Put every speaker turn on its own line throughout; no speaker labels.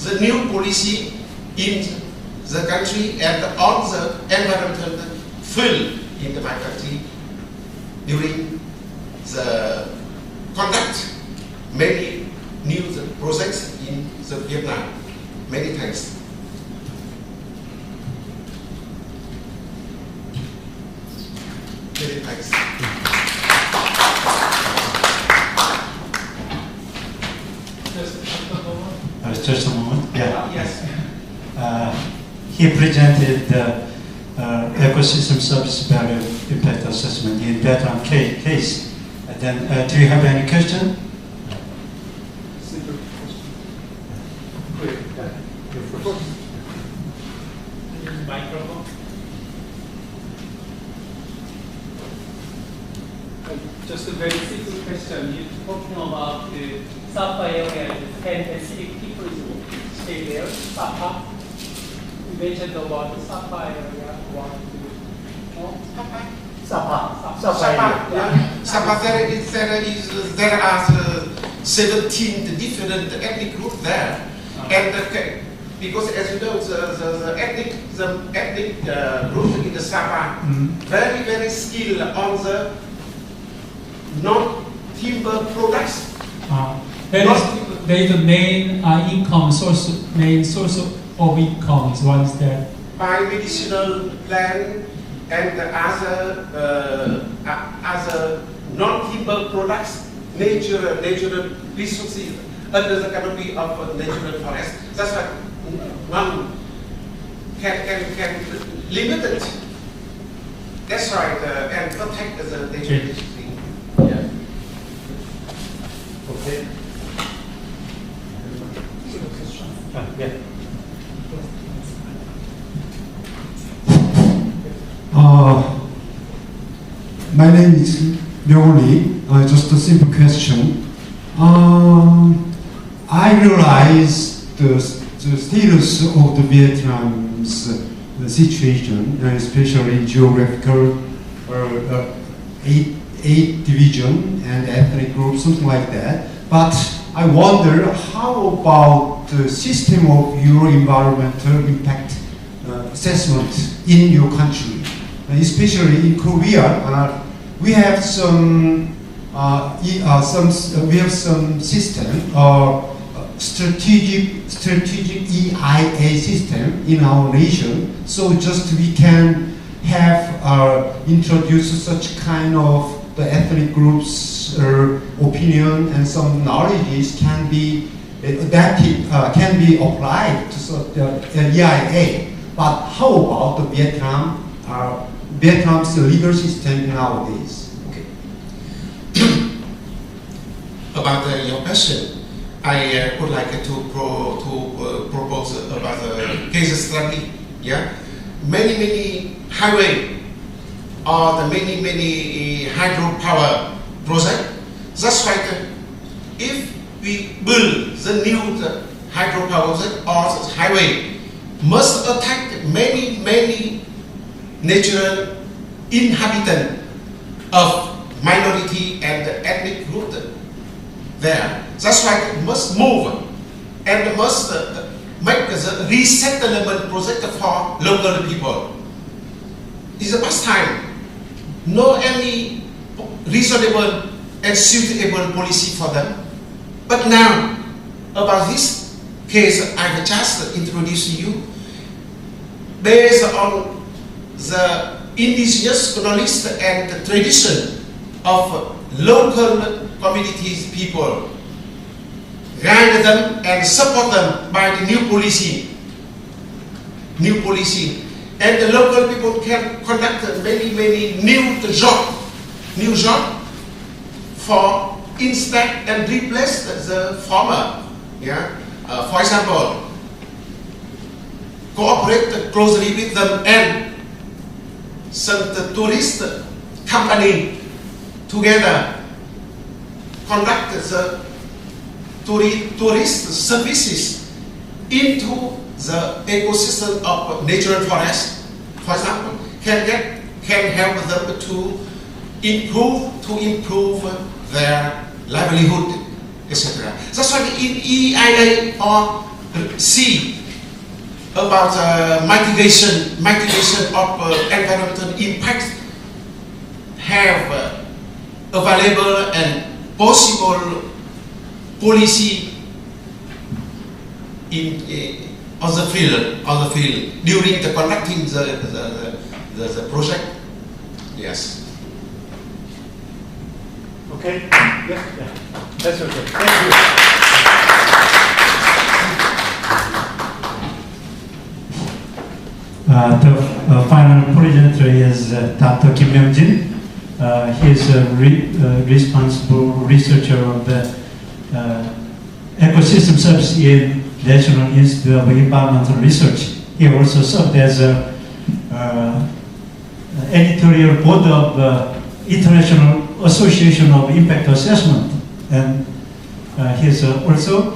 the new policy in the country and on the environmental field in my country during the conduct many new projects in the Vietnam. Many thanks. Many thanks.
Just a moment. Yeah.
Yes.
He presented the ecosystem service value impact assessment in Vietnam case. And then, do you have any question?
Microphone. Just a very simple question. You're talking about the Sapa area and Pacific people stay there. Sapa. You mentioned about the Sapa area.
Sapa, there are 17 different ethnic groups there, and because as you know, the ethnic group in the Sapa very skilled on the non-timber products.
There is the main income source, main source of income is one is there.
By medicinal plant and other non-timber products, natural resources under the canopy of natural forest. That's why one can limit it. That's right, and protect the natural resources. Yeah.
Okay. Yeah.
My name is Liu Li. Just a simple question. I realize the status of the Vietnam's situation, especially geographical, eight division and ethnic groups, something like that. But I wonder, how about the system of your environmental impact assessment in your country? Especially in Korea, we have some system strategic EIA system in our nation. So just we can have introduce such kind of the ethnic groups' opinion and some knowledges can be adapted, can be applied to the EIA. But how about the Vietnam's legal system nowadays?
Okay. About your question, I would like to propose about the case study. Yeah, many highway or the many hydropower project. That's right. If we build the new hydropower project or the highway, must attack many natural inhabitants of minority and ethnic group there. That's why it must move and must make the resettlement project for local people. It's the past time. No any reasonable and suitable policy for them. But now, about this case I've just introduced you, based on the indigenous knowledge and the tradition of local communities people, guide them and support them by the new policy. And the local people can conduct many new job for inspect and replace the former. Yeah. For example, cooperate closely with them and some tourist company together conduct the tourist services into the ecosystem of natural forest. For example, can help them to improve their livelihood, etc. That's why in EIA or see about mitigation of environmental impact have available and possible policy in on the field during the conducting the project. Yes.
Okay. Yes. Yeah. That's okay. Thank you.
The final presenter is Dr. Kim Myung-jin. He is a responsible researcher of the ecosystem service in National Institute of Environmental Research. He also served as a editorial board of International Association of Impact Assessment, and he is also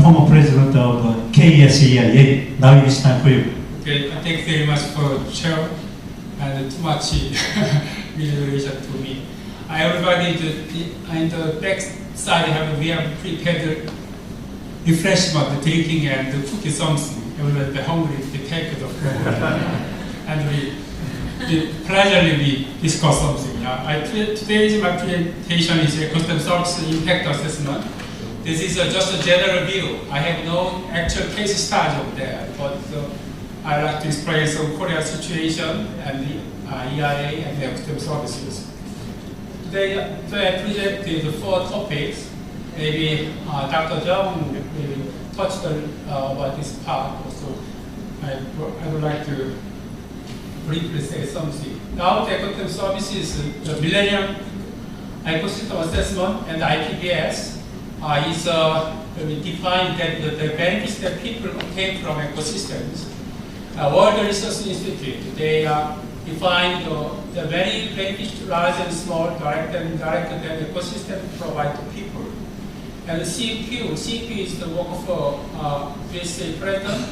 former president of KSEIA. Now it is time for you.
Okay, thank you very much for chair and too much relation to me. Everybody in the back side we have prepared refreshment, drinking and cooking something. Everybody hungry to take it and we pleasantly discuss something. Today's my presentation is ecosystem service impact assessment. This is just a general view. I have no actual case study of that, but I like to explain some Korea situation and the EIA and the ecosystem services. Today I presented 4 topics. Maybe Dr. Jung maybe touched about this part also. I would like to briefly say something. Now the ecosystem services, the Millennium Ecosystem Assessment and IPBS is defined that the benefits that people obtain from ecosystems. World Resource Institute, they define the many benefits, large and small, direct and indirect, that ecosystem provide to people. And the CQ is the work of USA President.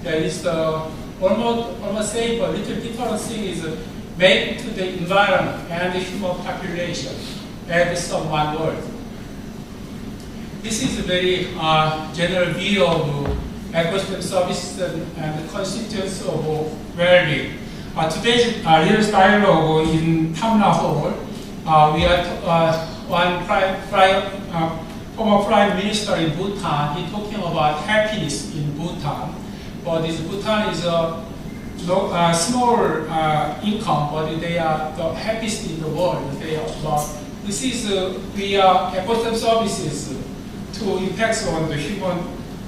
There is almost same, but little different thing is made to the environment and the human population at some one word. This is a very general view of ecosystem services and the constituents of well-being. Today's leaders dialogue in Tamla Hall, we are former Prime Minister in Bhutan. He talking about happiness in Bhutan. But this Bhutan is a small income, but they are the happiest in the world. This is we are ecosystem services to impact on the human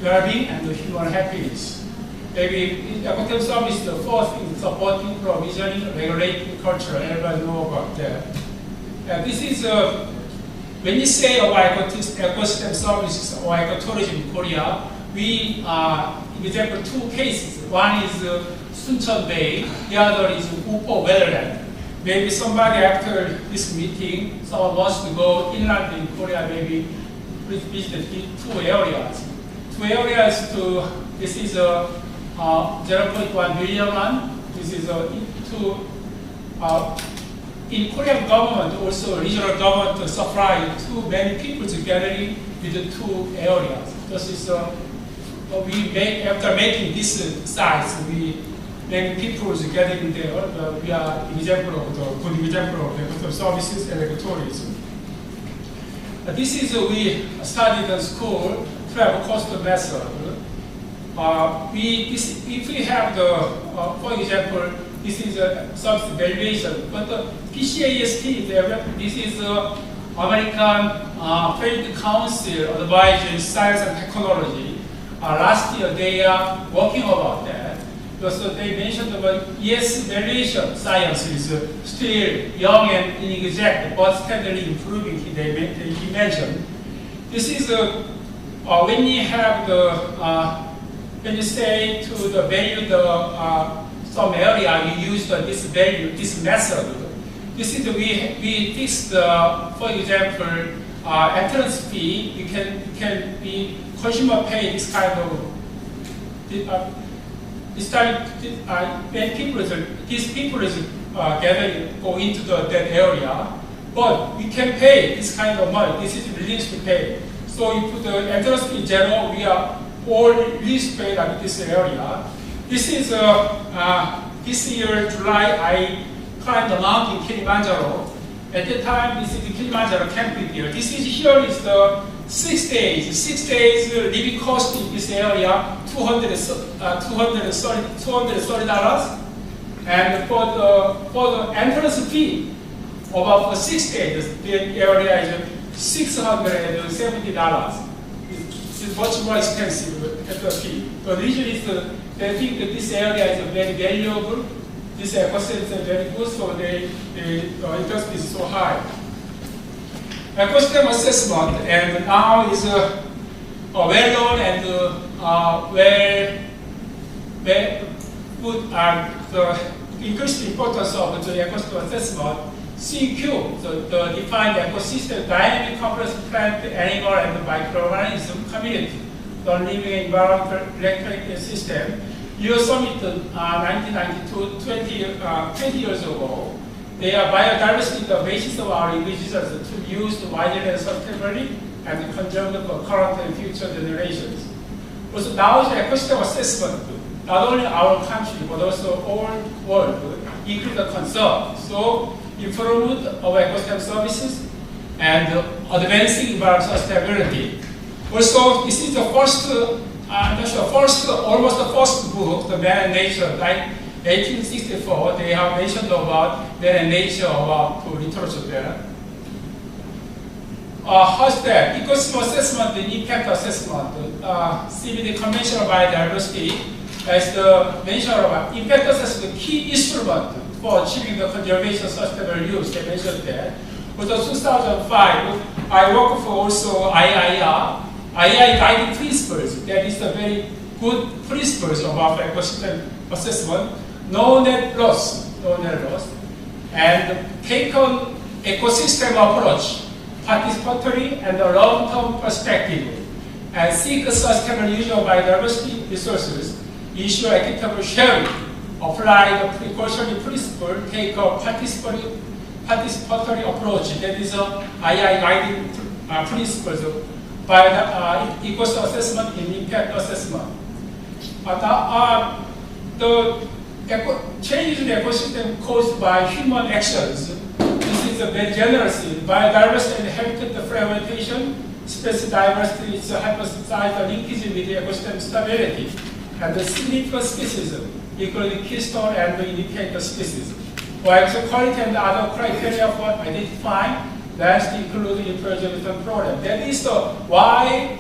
well-being and the human happiness. Maybe ecosystem service, the fourth is supporting, provisioning, regulating culture. Everybody know about that. And this is when you say about ecosystem services or ecotourism in Korea, we example 2 cases. One is Suncheon Bay, the other is Upo Wetland. Maybe somebody after this meeting, someone wants to go inland in Korea, maybe visit 2 areas. 2 areas this is 0.1 million won. This is in Korean government, also regional government supply too many people gathering with the 2 areas. This is we make after making this size, we many people gathering there. We are good example of ecosystem services and ecotourism. This is we studied in school travel cost method. If we have the, for example, this is a service valuation, but the PCAST, this is the American Trade Council Advisory Science and Technology. Last year they are working about that. So they mentioned about ES valuation science is still young and inexact, but steadily improving, he mentioned. This is when you have the when you say to the value some area, you use this value, this method. This is we fix for example, entrance fee. You can be consumer pay this kind of when these people is gathering go into that area, but we can pay this kind of money. This is released to pay. So you put the entrance fee 0, we are all release paid at this area. This is this year, July, I climbed the mountain Kilimanjaro. At the time, this is the Kilimanjaro camping here. This is here is the 6 days. 6 days living cost in this area, $230. And for the entrance fee, about for 6 days, the area is $670. It's much more expensive at the fee. The reason is they think that this area is very valuable. This ecosystem is very good, so the interest is so high. Ecosystem assessment, and now is well-known and put the increased importance of the ecosystem assessment. CQ, the defined ecosystem, dynamic complex plant, animal, and microorganism community, the living environmental electric system. You submitted 1992, 20 years ago. They are biodiversity, the basis of our individuals to be used widely and sustainably and conserved for current and future generations. Also, now the ecosystem assessment, not only our country, but also all world, include the concern. So, improvement of ecosystem services and advancing environmental sustainability. Also, this is the first, almost the first book, The Man and Nature, like 1864, they have mentioned about Man and Nature, about literature there. How's that? Ecosystem assessment and impact assessment, CBD conventional biodiversity, as the mention about impact assessment, key instrument for achieving the conservation sustainable use, they mentioned that. With the 2005, I work for also IIR, II guiding principles. That is a very good principles about ecosystem assessment. No net loss, and take on ecosystem approach, participatory and a long-term perspective, and seek a sustainable use of biodiversity resources, ensure equitable sharing, apply the precautionary principle, take a participatory approach. That is a II guiding principles by the ecosystem assessment and impact assessment. The changes in the ecosystem caused by human actions. This is a very generous. Biodiversity and habitat fragmentation, species diversity is hypothesized a linkage with the ecosystem stability, and the significant species, including keystone and the indicator species. While the quality and other criteria for identifying that's included in preservation program. That is why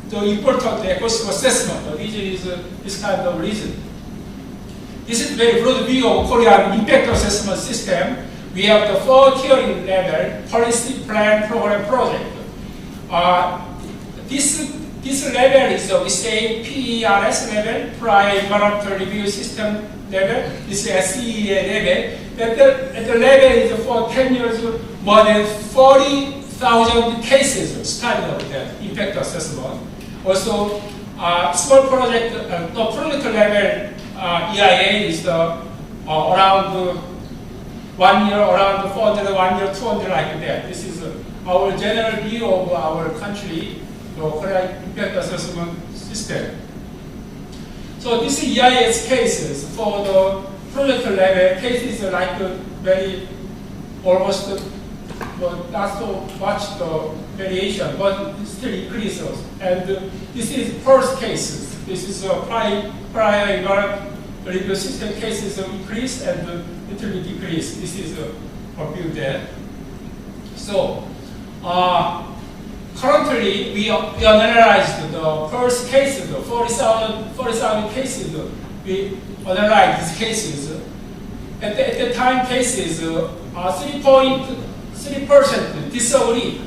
the important ecosystem assessment. The reason is this kind of reason. This is a very broad view of Korean impact assessment system. We have the 4-tiering level, policy, plan, program, project. This level is, we say, PERS level, prior environmental review system level. This is SEA level. At the level is for 10 years, more than 40,000 cases studied of that impact assessment. Also, small project, the project level EIA is around 1 year, around 400, 1 year, 200, like that. This is our general view of our country, the Korean impact assessment system. So this is EIS cases for the project level. Cases like very almost not so much the variation, but it still increases. And this is first cases. This is prior environmental review system cases increase and it will decrease. This is a view there. So currently we analyzed the first cases, the 40,000 cases. We analyzed these cases. At the time, cases 3.3% disagree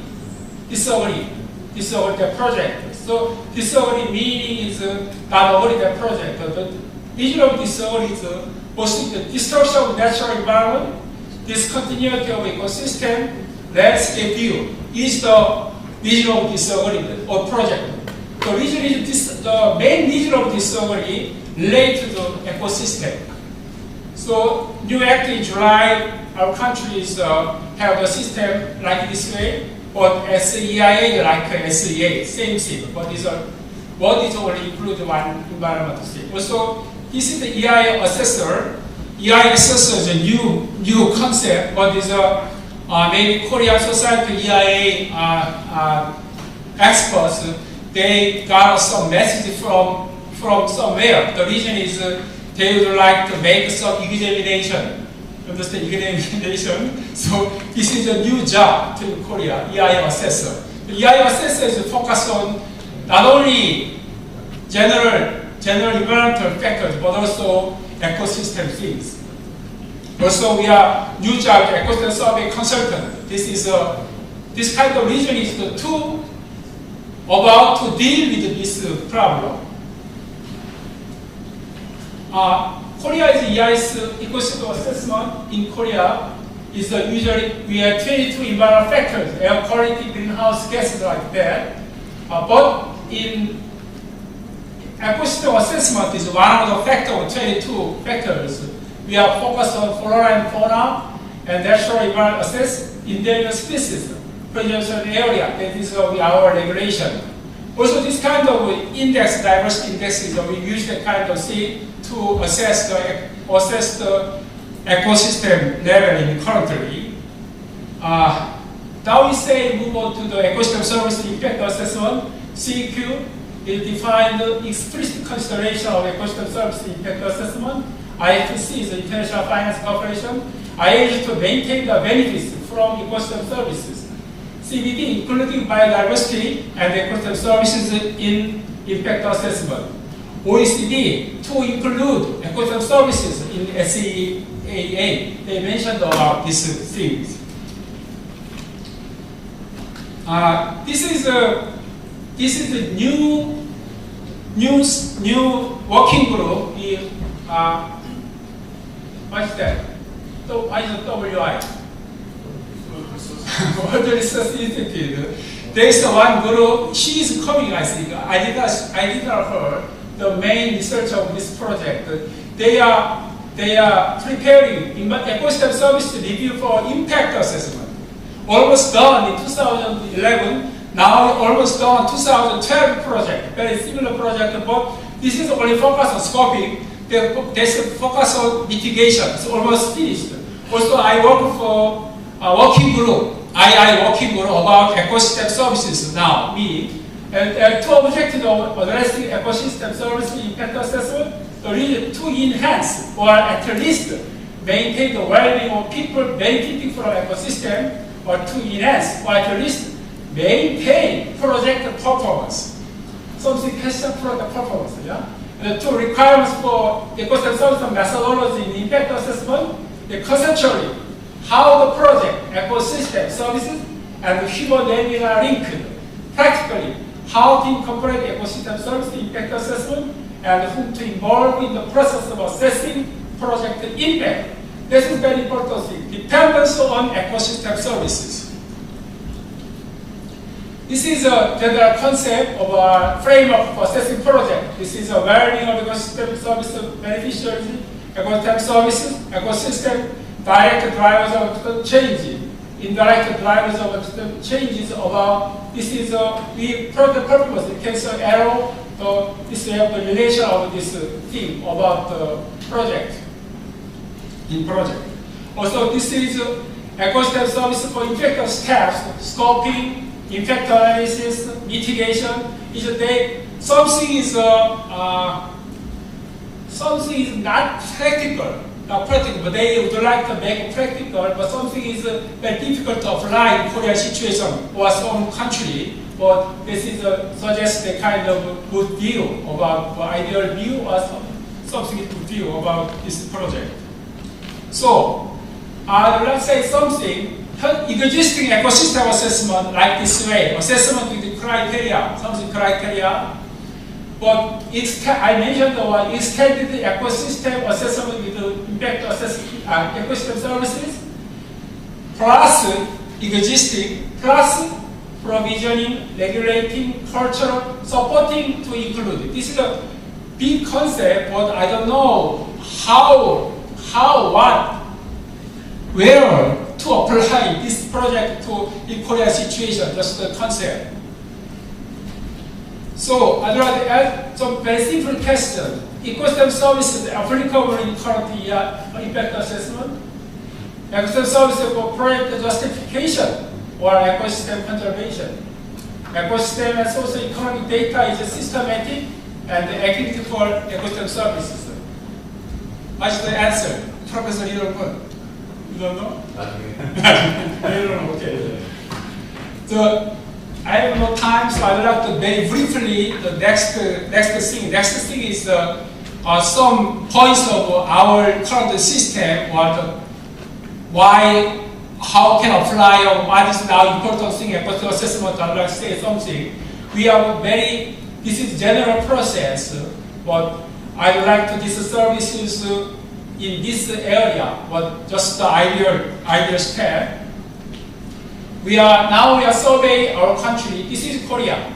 the project. So disagree meaning is not agree the project. The reason of disagree is mostly the destruction of natural environment, discontinuity of ecosystem, landscape view is the reason of disagreement or project. The reason is the main reason of disagreement related to the ecosystem. So new act in July, our countries have a system like this way, but SEIA like SEA, same thing, but these are what is only include one environmental thing. Also, this is the EI assessor. EI assessor is a new concept, but is a maybe Korean society EIA experts. They got some message from somewhere. The reason is they would like to make some examination. Understand examination? So this is a new job to Korea, EI assessor. The EI assessor is focused on not only general environmental factors, but also ecosystem things. Also, we are new job ecosystem survey consultant. This kind of region is the tool about to deal with this problem. Korea is EI's ecosystem assessment in Korea is usually we have 22 environmental factors, air quality, greenhouse gases like that. But in ecosystem assessment is one of the factors, 22 factors. We are focused on flora and fauna and natural environment assess endangered species, preservation area. That is our regulation. Also, this kind of index, diversity index, is we use that kind of thing to assess the ecosystem level in country. Now we say move on to the ecosystem service impact assessment. CEQ is defined explicit consideration of ecosystem service impact assessment. IFC is the International Finance Corporation. IAG to maintain the benefits from ecosystem services. CBD, including biodiversity and ecosystem services in impact assessment. OECD, to include ecosystem services in SEAA. They mentioned about these things. This is the new working group. What's that? What is the WI? World Research Institute. There is one group. She is coming, I think. I did not heard the main research of this project. They are preparing ecosystem service review for impact assessment. Almost done in 2011. Now almost done 2012 project. Very similar project, but this is only focused on scoping. There's focus on mitigation. It's almost finished. Also, I work for a working group, II working group about ecosystem services now, me. And two objectives of addressing ecosystem service impact assessment, to enhance or at least maintain the well-being of people benefiting from ecosystem, or to enhance or at least maintain project performance. Something question project performance, yeah? The two requirements for ecosystem service methodology in impact assessment, conceptually, how the project, ecosystem services, and human well-being are linked. Practically, how to incorporate ecosystem service impact assessment, and whom to involve in the process of assessing project impact. This is very important thing. Dependence on ecosystem services. This is a general concept of a framework for assessing project. This is a well-being of ecosystem service beneficiaries, ecosystem services, ecosystem, direct drivers of change, indirect drivers of changes about, this is we project purpose, the cancel arrow, this is the relation of this theme about the project, in project. Also, this is ecosystem service for impact steps, scoping, impact analysis, mitigation. Something is not practical. But they would like to make it practical, but something is very difficult to apply in Korean situation or some country. But this is suggests a kind of good view about ideal view or something good view about this project. So, let's say something. Existing ecosystem assessment like this way, assessment with the criteria, something criteria. But I mentioned the one extended ecosystem assessment with the impact assessment ecosystem services, plus existing, plus provisioning, regulating, cultural, supporting to include. This is a big concept, but I don't know how, what, where to apply this project to the Korean situation, just the concept. So I'd like to add some very simple question. Ecosystem services applicable in current impact assessment. Ecosystem services for project justification or ecosystem conservation. Ecosystem and socio-economic data is systematic and the activity for ecosystem services. I should answer. Professor Hirokun. You don't know? I don't know. Okay. So I have no time, so I'd like to very briefly the next thing. Next thing is some points of our current system, or how can apply, or what is now important thing about the assessment. I'd like to say something. We have this is general process, but I'd like to these services in this area, but just the ideal step. We are surveying our country. This is Korea.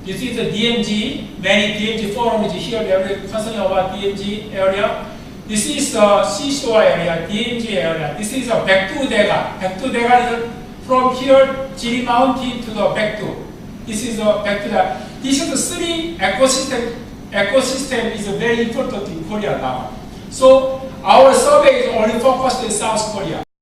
This is the DMZ. Many DMZ forums here. They are concerned about DMZ area. This is the seashore area, DMZ area. This is a Baekdu-daegan. Baekdu-daegan is from here, Jiri Mountain to the Baekdu. This is a Baekdu-daegan. These are the three ecosystem. Ecosystem is very important in Korea now. So our survey is only focused in South Korea.